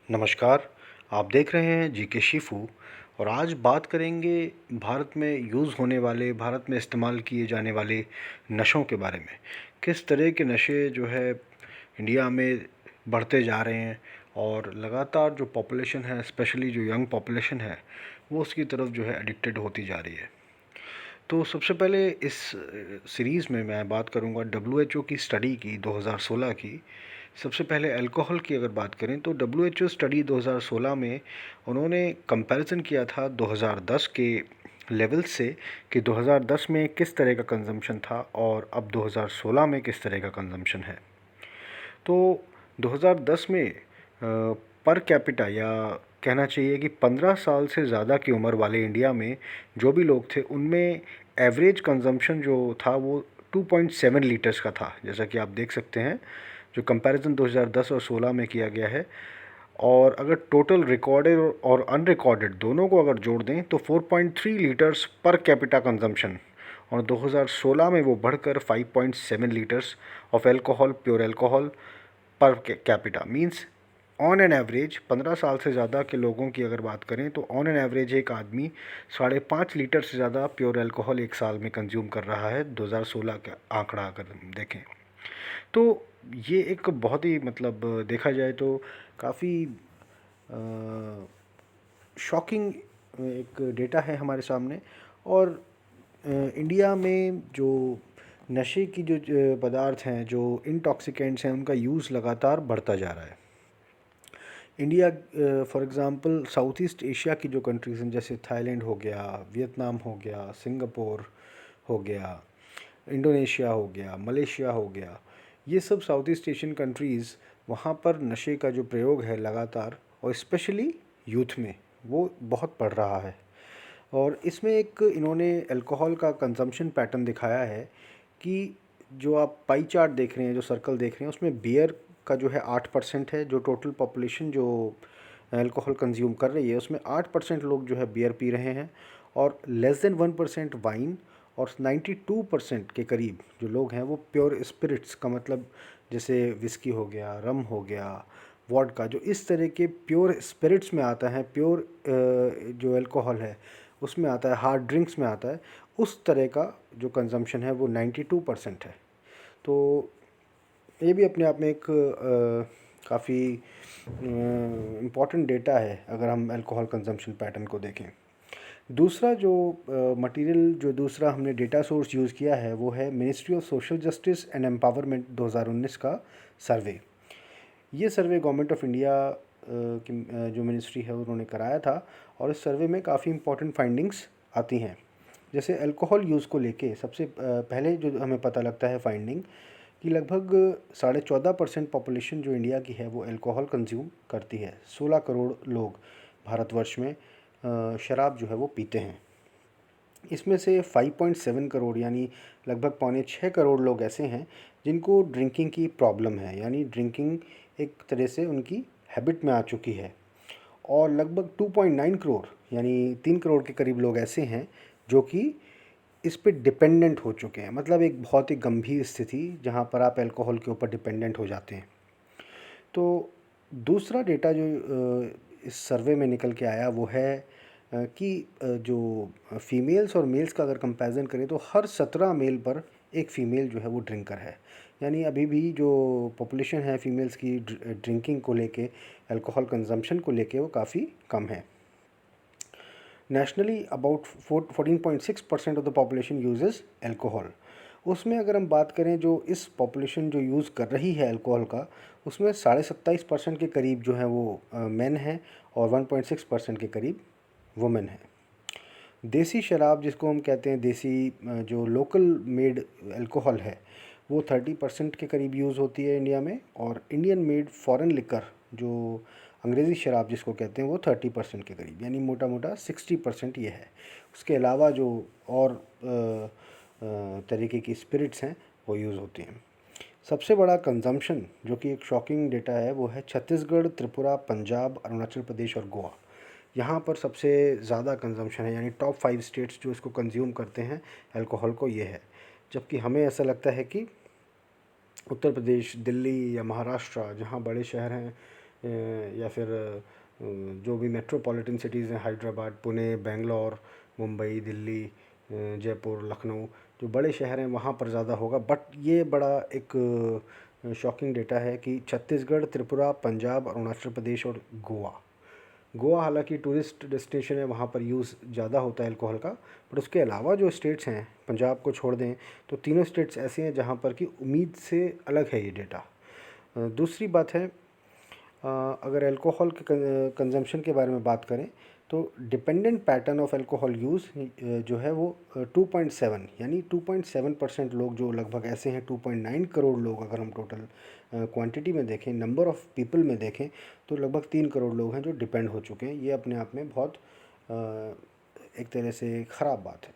नमस्कार। आप देख रहे हैं जीके शिफू और आज बात करेंगे भारत में यूज़ होने वाले, भारत में इस्तेमाल किए जाने वाले नशों के बारे में। किस तरह के नशे जो है इंडिया में बढ़ते जा रहे हैं और लगातार जो पॉपुलेशन है, स्पेशली जो यंग पॉपुलेशन है, वो उसकी तरफ जो है एडिक्टेड होती जा रही है। तो सबसे पहले इस सीरीज़ में मैं बात करूंगा डब्ल्यूएचओ की स्टडी की 2016 की। सबसे पहले अल्कोहल की अगर बात करें तो डब्ल्यूएचओ स्टडी 2016 में उन्होंने कंपैरिजन किया था 2010 के लेवल से कि 2010 में किस तरह का कंजम्पशन था और अब 2016 में किस तरह का कंजम्पशन है। तो 2010 में पर कैपिटा या कहना चाहिए कि 15 साल से ज़्यादा की उम्र वाले इंडिया में जो भी लोग थे उनमें एवरेज कंजम्पशन जो था वो 2.7 लीटर्स का था, जैसा कि आप देख सकते हैं जो कंपैरिजन 2010 और 16 में किया गया है। और अगर टोटल रिकॉर्डेड और अनरिकॉर्डेड दोनों को अगर जोड़ दें तो 4.3 लीटर्स पर कैपिटा कंजम्पशन, और 2016 में वो बढ़कर 5.7 litres of alcohol, pure alcohol per capita means on an average 15 साल से ज़्यादा के लोगों की अगर बात करें तो ऑन एन एवरेज एक आदमी 5.5 लीटर से ज़्यादा प्योर अल्कोहल एक साल में कंज्यूम कर रहा है। 2016 का आंकड़ा अगर हम देखें तो ये एक बहुत ही मतलब देखा जाए तो काफ़ी शॉकिंग एक डेटा है हमारे सामने। और इंडिया में जो नशे की जो पदार्थ हैं, जो इंटॉक्सिकेंट्स हैं, उनका यूज़ लगातार बढ़ता जा रहा है। India for example south east Asia की जो कंट्रीज़ हैं जैसे थाईलैंड हो गया, वियतनाम हो गया, सिंगापुर हो गया, इंडोनेशिया हो गया, मलेशिया हो गया, ये सब साउथ ईस्ट एशियन कंट्रीज़, वहाँ पर नशे का जो प्रयोग है लगातार और स्पेशली यूथ में वो बहुत बढ़ रहा है। और इसमें एक इन्होंने अल्कोहल का कंजम्पशन पैटर्न दिखाया है कि जो आप पाई चार्ट देख रहे हैं, जो सर्कल देख रहे हैं, उसमें बियर का जो है 8% है। जो टोटल पॉपुलेशन जो अल्कोहल कंज्यूम कर रही है उसमें 8% लोग जो है बियर पी रहे हैं और लेस देन 1% वाइन, और 92% के करीब जो लोग हैं वो प्योर स्पिरिट्स का मतलब जैसे विस्की हो गया, रम हो गया, वॉडका, जो इस तरह के प्योर स्पिरिट्स में आता है, प्योर जो अल्कोहल है उसमें आता है, हार्ड ड्रिंक्स में आता है, उस तरह का जो कंजम्पशन है वो 92% है। तो ये भी अपने आप में एक काफ़ी इम्पॉर्टेंट डेटा है अगर हम अल्कोहल कंजम्पशन पैटर्न को देखें। दूसरा जो मटेरियल, जो दूसरा हमने डेटा सोर्स यूज़ किया है वो है ministry of social justice and empowerment 2019 का सर्वे। ये सर्वे गवर्नमेंट ऑफ इंडिया की जो मिनिस्ट्री है उन्होंने कराया था और इस सर्वे में काफ़ी इंपॉर्टेंट फाइंडिंग्स आती हैं। जैसे अल्कोहल यूज़ को लेके सबसे पहले जो हमें पता लगता है फाइंडिंग कि लगभग 14.5% पॉपुलेशन जो इंडिया की है वो अल्कोहल कंज्यूम करती है। 16 करोड़ लोग भारतवर्ष में शराब जो है वो पीते हैं। इसमें से 5.7 करोड़ यानी लगभग 5.6 करोड़ लोग ऐसे हैं जिनको ड्रिंकिंग की प्रॉब्लम है, यानी ड्रिंकिंग एक तरह से उनकी हैबिट में आ चुकी है। और लगभग 2.9 करोड़ यानी 3 करोड़ के करीब लोग ऐसे हैं जो कि इस पे डिपेंडेंट हो चुके हैं, मतलब एक बहुत ही गंभीर स्थिति जहाँ पर आप अल्कोहल के ऊपर डिपेंडेंट हो जाते हैं। तो दूसरा डेटा जो इस सर्वे में निकल के आया वो है कि जो फीमेल्स और मेल्स का अगर कंपैरिजन करें तो हर 17 मेल पर एक फ़ीमेल जो है वो ड्रिंकर है। यानी अभी भी जो पॉपुलेशन है फीमेल्स की ड्रिंकिंग को लेके, अल्कोहल कंजम्पशन को लेके, वो काफ़ी कम है। Nationally about 14.6% of the population uses alcohol. उसमें अगर हम बात करें जो इस पॉपुलेशन जो यूज़ कर रही है अल्कोहल का, उसमें 27.5% के करीब जो है वो मेन हैं और 1.6% के करीब वुमेन हैं। देसी शराब जिसको हम कहते हैं, देसी जो लोकल मेड अल्कोहल है वो 30% के करीब यूज़ होती है इंडिया में, और इंडियन मेड फॉरेन लिकर जो अंग्रेज़ी शराब जिसको कहते हैं वो 30% के करीब, यानी मोटा मोटा 60% ये है। उसके अलावा जो और तरीके की स्पिरिट्स हैं वो यूज़ होती हैं। सबसे बड़ा कंजम्पशन जो कि एक शॉकिंग डेटा है वो है छत्तीसगढ़, त्रिपुरा, पंजाब, अरुणाचल प्रदेश और गोवा। यहाँ पर सबसे ज़्यादा कंजम्पशन है, यानी टॉप 5 स्टेट्स जो इसको कंज्यूम करते हैं अल्कोहल को ये है। जबकि हमें ऐसा लगता है कि उत्तर प्रदेश, दिल्ली या महाराष्ट्र जहाँ बड़े शहर हैं या फिर जो भी मेट्रोपॉलिटन सिटीज़ हैं, हैदराबाद, पुणे, बेंगलोर, मुंबई, दिल्ली, जयपुर, लखनऊ, जो बड़े शहर हैं वहाँ पर ज़्यादा होगा। बट ये बड़ा एक शॉकिंग डेटा है कि छत्तीसगढ़, त्रिपुरा, पंजाब, अरुणाचल प्रदेश और गोवा, गोवा हालांकि टूरिस्ट डेस्टिनेशन है, वहाँ पर यूज़ ज़्यादा होता है अल्कोहल का। बट उसके अलावा जो स्टेट्स हैं, पंजाब को छोड़ दें तो तीनों स्टेट्स ऐसे हैं जहाँ पर कि उम्मीद से अलग है ये डेटा। दूसरी बात है, अगर अल्कोहल के कंजम्पशन के बारे में बात करें तो dependent pattern of alcohol use जो है वो 2.7 यानी 2.7% लोग, जो लगभग ऐसे हैं 2.9 करोड़ लोग, अगर हम टोटल क्वांटिटी में देखें, नंबर ऑफ़ पीपल में देखें तो लगभग 3 करोड़ लोग हैं जो डिपेंड हो चुके हैं। ये अपने आप में बहुत एक तरह से ख़राब बात है।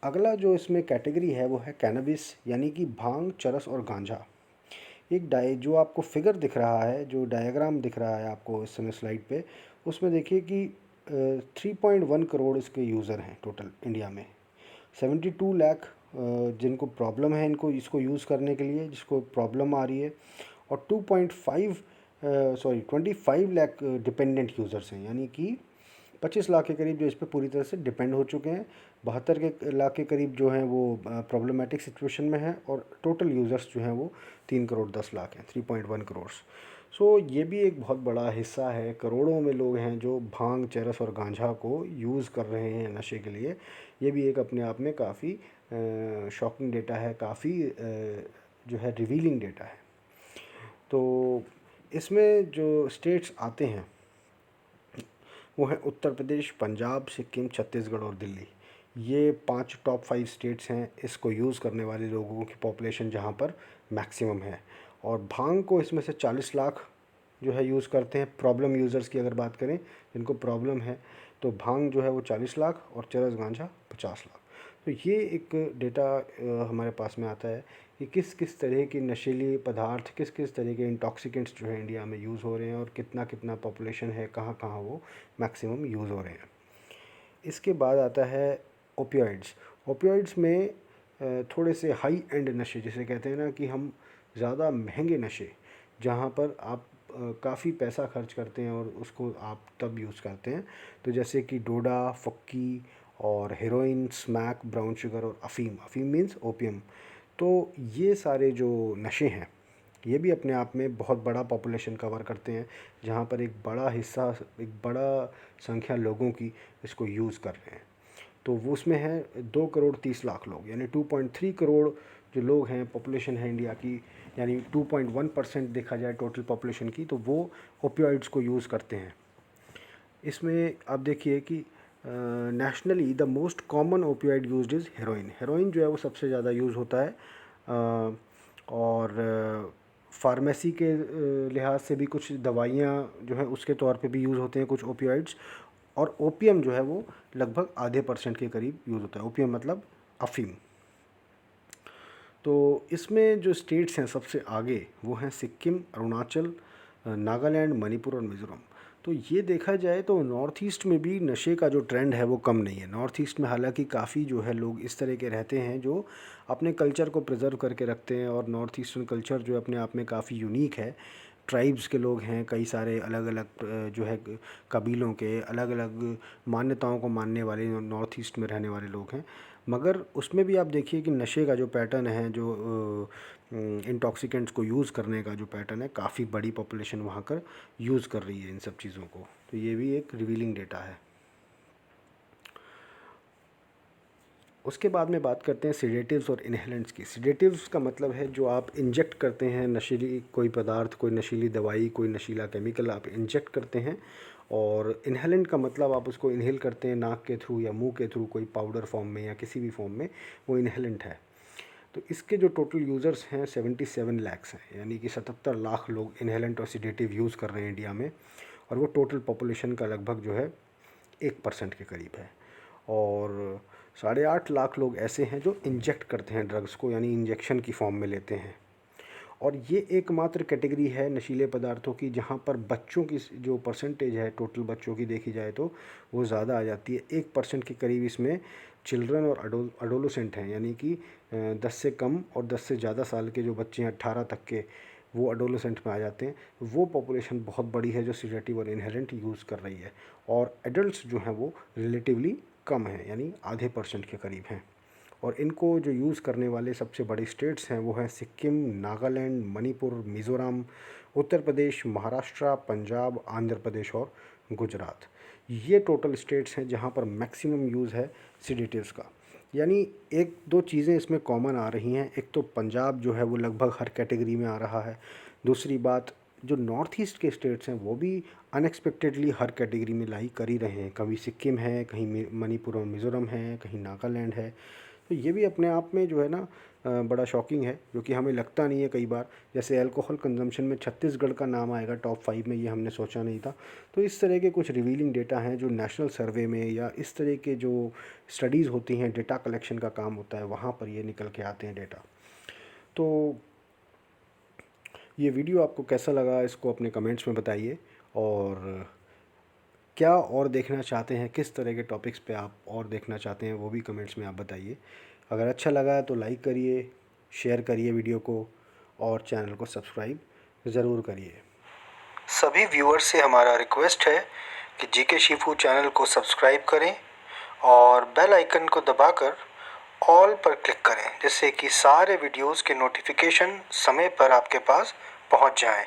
अगला जो इसमें कैटेगरी है वो है कैनबिस, यानी कि भांग, चरस और गांजा। एक जो आपको फिगर दिख रहा है, जो डायग्राम दिख रहा है आपको इस समय स्लाइड पे, उसमें देखिए कि 3.1 करोड़ इसके यूज़र हैं टोटल इंडिया में। 72 लाख जिनको प्रॉब्लम है इनको इसको यूज़ करने के लिए, जिसको प्रॉब्लम आ रही है, और 25 लाख डिपेंडेंट यूज़र्स हैं, यानी कि 25 लाख के करीब जो इस पर पूरी तरह से डिपेंड हो चुके हैं। 72 लाख के करीब जो हैं वो प्रॉब्लमेटिक सिचुएशन में हैं, और टोटल यूज़र्स जो हैं वो 3 करोड़ 10 लाख हैं, 3.1 करोड़। सो ये भी एक बहुत बड़ा हिस्सा है, करोड़ों में लोग हैं जो भांग, चरस और गांजा को यूज़ कर रहे हैं नशे के लिए। ये भी एक अपने आप में काफ़ी शॉकिंग डेटा है, काफ़ी जो है रिवीलिंग डेटा है। तो इसमें जो स्टेट्स आते हैं वो हैं उत्तर प्रदेश, पंजाब, सिक्किम, छत्तीसगढ़ और दिल्ली। ये 5 टॉप 5 स्टेट्स हैं इसको यूज़ करने वाले लोगों की पॉपुलेशन जहाँ पर मैक्सिमम है। और भांग को इसमें से 40 लाख जो है यूज़ करते हैं। प्रॉब्लम यूज़र्स की अगर बात करें, जिनको प्रॉब्लम है, तो भांग जो है वो 40 लाख और चरस गांजा 50 लाख। तो ये एक डेटा हमारे पास में आता है कि किस किस तरह के नशीले पदार्थ, किस किस तरह के इंटॉक्सिकेंट्स जो है इंडिया में यूज़ हो रहे हैं, और कितना कितना पॉपुलेशन है, कहाँ कहाँ वो मैक्सिमम यूज़ हो रहे हैं। इसके बाद आता है ओपियोइड्स। ओपियोइड्स में थोड़े से हाई एंड नशे, जिसे कहते हैं ना कि हम ज़्यादा महंगे नशे, जहाँ पर आप काफ़ी पैसा खर्च करते हैं और उसको आप तब यूज़ करते हैं, तो जैसे कि डोडा, फक्की और हेरोइन, स्मैक, ब्राउन शुगर और अफ़ीम। अफ़ीम मीन्स ओपियम। तो ये सारे जो नशे हैं ये भी अपने आप में बहुत बड़ा पॉपुलेशन कवर करते हैं, जहाँ पर एक बड़ा हिस्सा, एक बड़ा संख्या लोगों की इसको यूज़ कर रहे हैं। तो वो उसमें है 2 करोड़ 30 लाख लोग, यानी 2.3 करोड़ जो लोग हैं, पॉपुलेशन है इंडिया की, यानी 2.1% देखा जाए टोटल पॉपुलेशन की, तो वो ओपियोइड्स को यूज़ करते हैं। इसमें आप देखिए कि nationally the most common opioid used is heroin. Heroin जो है वो सबसे ज़्यादा यूज़ होता है, और फार्मेसी के लिहाज से भी कुछ दवाइयाँ जो है उसके तौर पे भी यूज़ होते हैं कुछ ओपियोइड्स। और ओपियम जो है वो लगभग आधे % के करीब यूज़ होता है। ओपियम मतलब अफ़ीम। तो इसमें जो स्टेट्स हैं सबसे आगे वो हैं सिक्किम, अरुणाचल, नागालैंड, मणिपुर और मिज़ोरम। तो ये देखा जाए तो नॉर्थ ईस्ट में भी नशे का जो ट्रेंड है वो कम नहीं है। नॉर्थ ईस्ट में हालांकि काफ़ी जो है लोग इस तरह के रहते हैं जो अपने कल्चर को प्रिजर्व करके रखते हैं, और नॉर्थ ईस्टर्न कल्चर जो है अपने आप में काफ़ी यूनिक है। ट्राइब्स के लोग हैं, कई सारे अलग अलग जो है कबीलों के, अलग अलग मान्यताओं को मानने वाले नॉर्थ ईस्ट में रहने वाले लोग हैं। मगर उसमें भी आप देखिए कि नशे का जो पैटर्न है, जो इंटॉक्सिकेंट्स को यूज़ करने का जो पैटर्न है, काफ़ी बड़ी पॉपुलेशन वहाँ कर यूज़ कर रही है इन सब चीज़ों को। तो ये भी एक रिवीलिंग डेटा है। उसके बाद में बात करते हैं सिडेटिव्स और इनहेलेंट्स की। सिडेटिव्स का मतलब है जो आप इंजेक्ट करते हैं, नशीली कोई पदार्थ, कोई नशीली दवाई, कोई नशीला केमिकल आप इंजेक्ट करते हैं। और इनहेलेंट का मतलब आप उसको इनहेल करते हैं नाक के थ्रू या मुंह के थ्रू, कोई पाउडर फॉर्म में या किसी भी फॉर्म में, वो इनहेलेंट है। तो इसके जो टोटल यूज़र्स हैं 77 लैक्स हैं, यानी कि 77 लाख लोग इनहेलेंट और सिडेटिव यूज़ कर रहे हैं इंडिया में। और वो टोटल पॉपुलेशन का लगभग जो है 1% के करीब है। और 8.5 लाख लोग ऐसे हैं जो इंजेक्ट करते हैं ड्रग्स को, यानी इंजेक्शन की फॉर्म में लेते हैं। और ये एकमात्र कैटेगरी है नशीले पदार्थों की जहाँ पर बच्चों की जो परसेंटेज है टोटल बच्चों की देखी जाए तो वो ज़्यादा आ जाती है। 1% के करीब इसमें चिल्ड्रन और अडोलोसेंट हैं, यानी कि 10 से कम और 10 से ज़्यादा साल के जो बच्चे हैं, 18 तक के वो एडोलेसेंट में आ जाते हैं। वो पॉपुलेशन बहुत बड़ी है जो सीडेटिव और इनहेरेंट यूज़ कर रही है, और एडल्ट्स जो हैं वो रिलेटिवली कम हैं, यानी आधे % के करीब हैं। और इनको जो यूज़ करने वाले सबसे बड़े स्टेट्स हैं वो हैं सिक्किम, नागालैंड, मणिपुर, मिज़ोरम, उत्तर प्रदेश, महाराष्ट्र, पंजाब, आंध्र प्रदेश और गुजरात। ये टोटल स्टेट्स हैं जहाँ पर मैक्सिमम यूज़ है सिडेटिव्स का। यानी एक दो चीज़ें इसमें कॉमन आ रही हैं। एक तो पंजाब जो है वो लगभग हर कैटेगरी में आ रहा है। दूसरी बात, जो नॉर्थ ईस्ट के स्टेट्स हैं वो भी अनएक्सपेक्टेडली हर कैटेगरी में लाई कर ही रहे हैं। कभी सिक्किम है, कहीं मणिपुर और मिज़ोरम है, कहीं नागालैंड है। तो ये भी अपने आप में जो है ना बड़ा शॉकिंग है, जो कि हमें लगता नहीं है कई बार। जैसे अल्कोहल कंजम्पशन में छत्तीसगढ़ का नाम आएगा टॉप 5 में, ये हमने सोचा नहीं था। तो इस तरह के कुछ रिवीलिंग डेटा हैं जो नेशनल सर्वे में या इस तरह के जो स्टडीज़ होती हैं, डेटा कलेक्शन का काम होता है, वहाँ पर ये निकल के आते हैं डेटा। तो ये वीडियो आपको कैसा लगा, इसको अपने कमेंट्स में बताइए। और क्या और देखना चाहते हैं, किस तरह के टॉपिक्स पे आप और देखना चाहते हैं, वो भी कमेंट्स में आप बताइए। अगर अच्छा लगा है तो लाइक करिए, शेयर करिए वीडियो को, और चैनल को सब्सक्राइब ज़रूर करिए। सभी व्यूअर्स से हमारा रिक्वेस्ट है कि जीके शिफू चैनल को सब्सक्राइब करें और बेल आइकन को दबाकर ऑल पर क्लिक करें, जिससे कि सारे वीडियोस के नोटिफिकेशन समय पर आपके पास पहुंच जाएं।